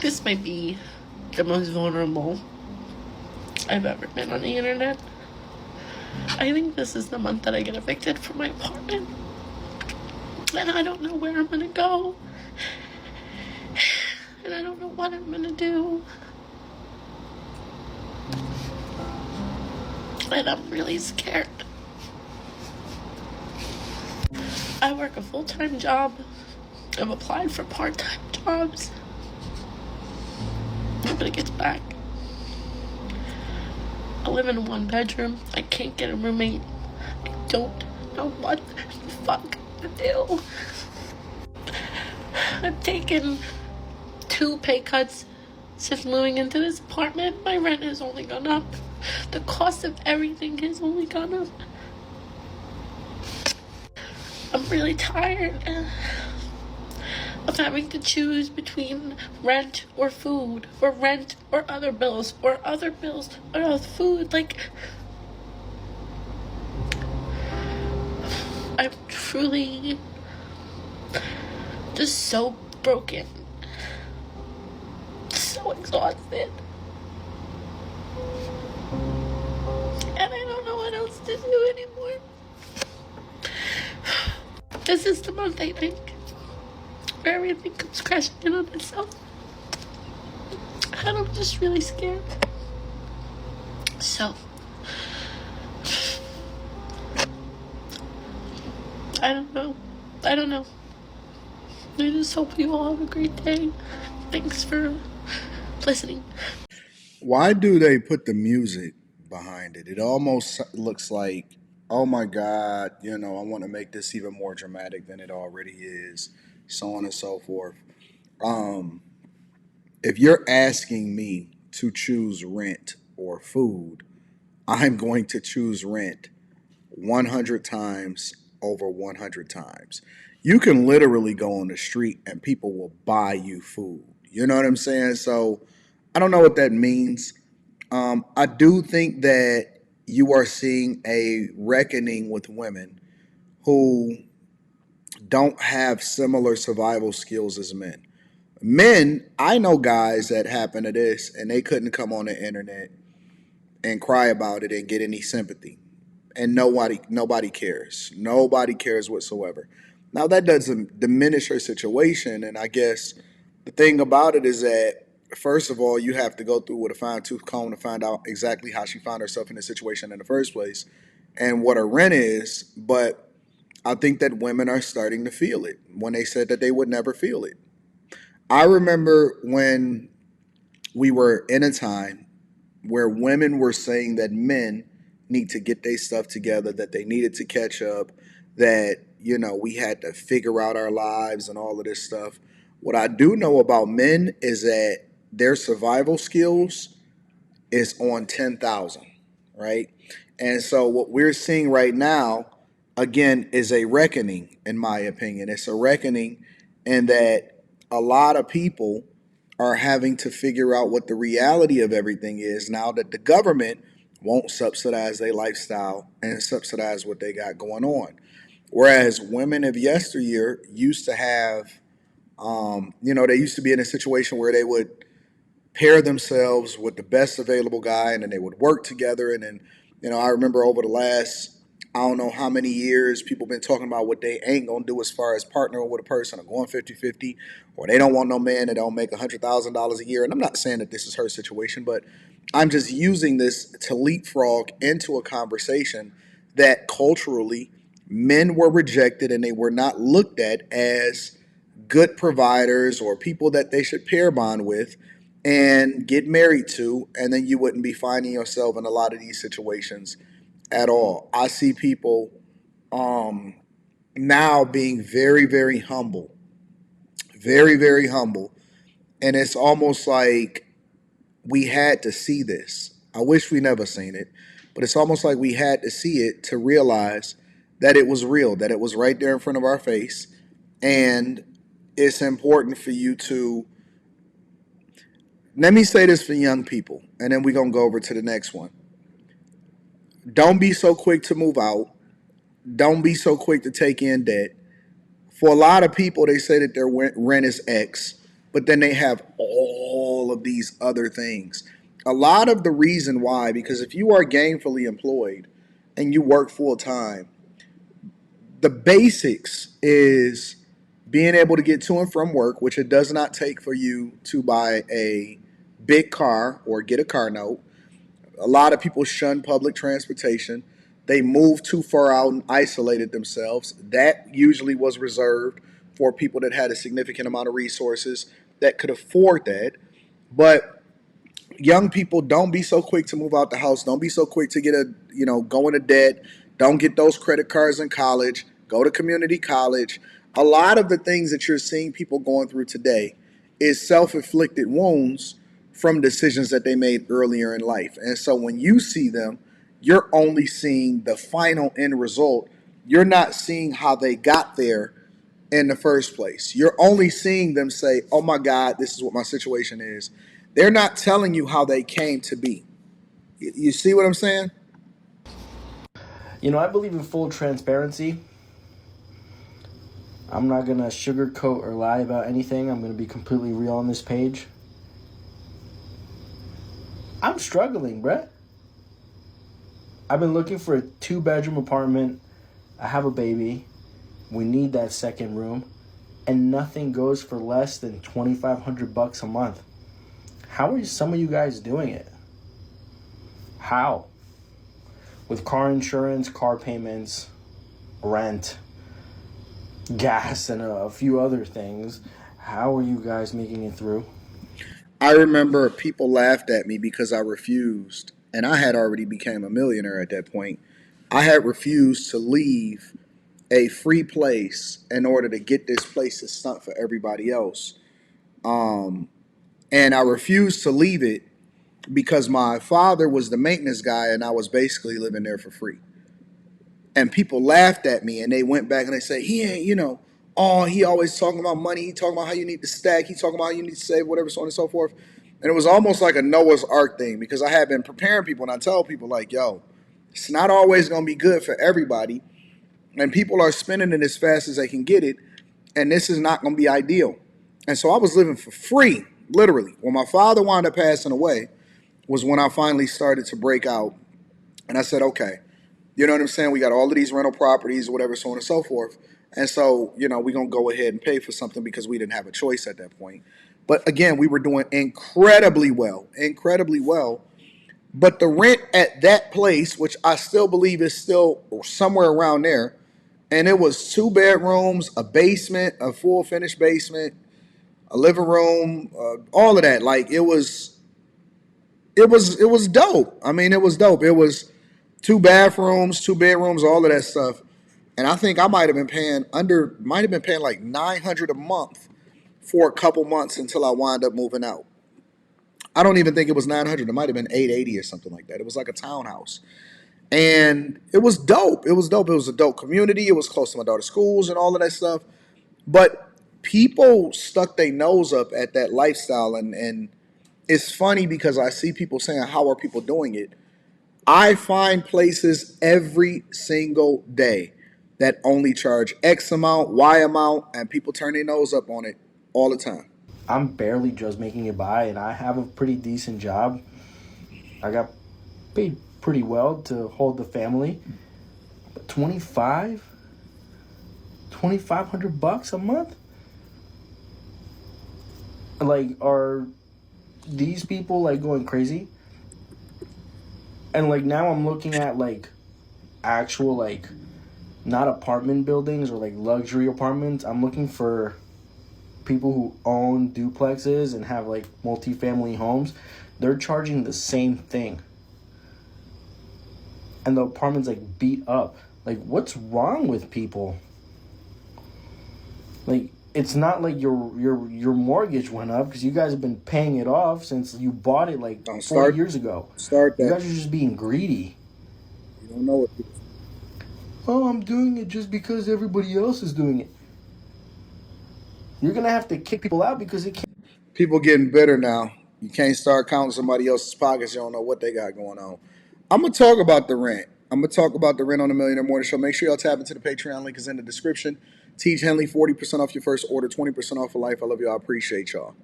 This might be the most vulnerable I've ever been on the internet. I think this is the month that I get evicted from my apartment. And I don't know where I'm gonna go. And I don't know what I'm gonna do. And I'm really scared. I work a full-time job. I've applied for part-time jobs. Nobody gets back. I live in a one-bedroom. I can't get a roommate. I don't know what the fuck to do. I've taken 2 pay cuts since moving into this apartment. My rent has only gone up. The cost of everything has only gone up. I'm really tired of having to choose between rent or food, or rent or other bills, or other bills or other food. Like, I'm truly just so broken, so exhausted, and I don't know what else to do anymore. This is the month, I think, where everything comes crashing in on itself. And I'm just really scared. So, I don't know. I just hope you all have a great day. Thanks for listening. Why do they put the music behind it? It almost looks like, oh my God, I want to make this even more dramatic than it already is, so on and so forth. Um, if you're asking me to choose rent or food, I'm going to choose rent 100 times over 100 times. You can literally go on the street and people will buy you food. You know what I'm saying? So I don't know what that means. I do think that you are seeing a reckoning with women who don't have similar survival skills as men. Men, I know guys that happen to this and they couldn't come on the internet and cry about it and get any sympathy. And nobody cares. Nobody cares whatsoever. Now that doesn't diminish her situation, and I guess the thing about it is that first of all, you have to go through with a fine tooth comb to find out exactly how she found herself in this situation in the first place and what her rent is. But I think that women are starting to feel it when they said that they would never feel it. I remember when we were in a time where women were saying that men need to get their stuff together, that they needed to catch up, that, we had to figure out our lives and all of this stuff. What I do know about men is that their survival skills is on 10,000, right? And so what we're seeing right now, again, is a reckoning, in my opinion. It's a reckoning in that a lot of people are having to figure out what the reality of everything is now that the government won't subsidize their lifestyle and subsidize what they got going on. Whereas women of yesteryear used to have, they used to be in a situation where they would pair themselves with the best available guy and then they would work together. And then, I remember over the last, I don't know how many years, people been talking about what they ain't going to do as far as partnering with a person or going 50-50, or they don't want no man that don't make $100,000 a year. And I'm not saying that this is her situation, but I'm just using this to leapfrog into a conversation that culturally men were rejected and they were not looked at as good providers or people that they should pair bond with and get married to, and then you wouldn't be finding yourself in a lot of these situations at all. I see people um, now being very, very humble, very, very humble, and it's almost like we had to see this. I wish we never seen it, but it's almost like we had to see it to realize that it was real, that it was right there in front of our face, and it's important for you to. Let me say this for young people, and then we're going to go over to the next one. Don't be so quick to move out. Don't be so quick to take in debt. For a lot of people, they say that their rent is X, but then they have all all of these other things. A lot of the reason why, because if you are gainfully employed and you work full time, the basics is being able to get to and from work, which it does not take for you to buy a big car or get a car note. A lot of people shun public transportation. They moved too far out and isolated themselves. That usually was reserved for people that had a significant amount of resources that could afford that. But young people, don't be so quick to move out the house. Don't be so quick to get go into debt. Don't get those credit cards in college. Go to community college. A lot of the things that you're seeing people going through today is self-inflicted wounds from decisions that they made earlier in life. And so when you see them, you're only seeing the final end result. You're not seeing how they got there in the first place. You're only seeing them say, "Oh my God, this is what my situation is." They're not telling you how they came to be. You see what I'm saying? I believe in full transparency. I'm not going to sugarcoat or lie about anything. I'm going to be completely real on this page. I'm struggling, bruh. I've been looking for a 2-bedroom apartment. I have a baby. We need that second room. And nothing goes for less than $2,500 a month. How are some of you guys doing it? How? With car insurance, car payments, rent, gas, and a few other things. How are you guys making it through? I remember people laughed at me because I refused, and I had already became a millionaire at that point. I had refused to leave a free place in order to get this place to stunt for everybody else. Um, and I refused to leave it because my father was the maintenance guy and I was basically living there for free. And people laughed at me and they went back and they said, he ain't, oh, he always talking about money. He talking about how you need to stack. He talking about how you need to save, whatever, so on and so forth. And it was almost like a Noah's Ark thing because I had been preparing people and I tell people like, yo, it's not always going to be good for everybody. And people are spending it as fast as they can get it. And this is not going to be ideal. And so I was living for free, literally. When my father wound up passing away was when I finally started to break out. And I said, okay, you know what I'm saying? We got all of these rental properties, whatever, so on and so forth. And so, we're going to go ahead and pay for something because we didn't have a choice at that point. But again, we were doing incredibly well, incredibly well. But the rent at that place, which I still believe is still somewhere around there, and it was 2 bedrooms, a basement, a full finished basement, a living room, all of that. Like it was dope. I mean, it was dope. It was 2 bathrooms, 2 bedrooms, all of that stuff. And I think I might have been paying like 900 a month for a couple months until I wound up moving out. I don't even think it was 900. It might have been 880 or something like that. It was like a townhouse. And it was dope. It was dope. It was a dope community. It was close to my daughter's schools and all of that stuff. But people stuck their nose up at that lifestyle. And it's funny because I see people saying, how are people doing it? I find places every single day that only charge X amount, Y amount, and people turn their nose up on it all the time. I'm barely just making it by, and I have a pretty decent job. I got paid pretty well to hold the family. But 2500 bucks a month? Like, are these people like going crazy? And like now I'm looking at like actual like not apartment buildings or like luxury apartments. I'm looking for people who own duplexes and have like multifamily homes. They're charging the same thing. And the apartment's like beat up. Like, what's wrong with people? Like, it's not like your mortgage went up because you guys have been paying it off since you bought it like Don't 4 years ago. start You that. guys are just being greedy. You don't know what people. Oh, I'm doing it just because everybody else is doing it. You're gonna have to kick people out because it can't. People getting bitter now. You can't start counting somebody else's pockets. You don't know what they got going on. I'm gonna talk about the rent. I'm gonna talk about the rent on the Millionaire Morning Show. Make sure y'all tap into the Patreon link is in the description. Teach Henley 40% off your first order, 20% off for life. I love y'all. I appreciate y'all.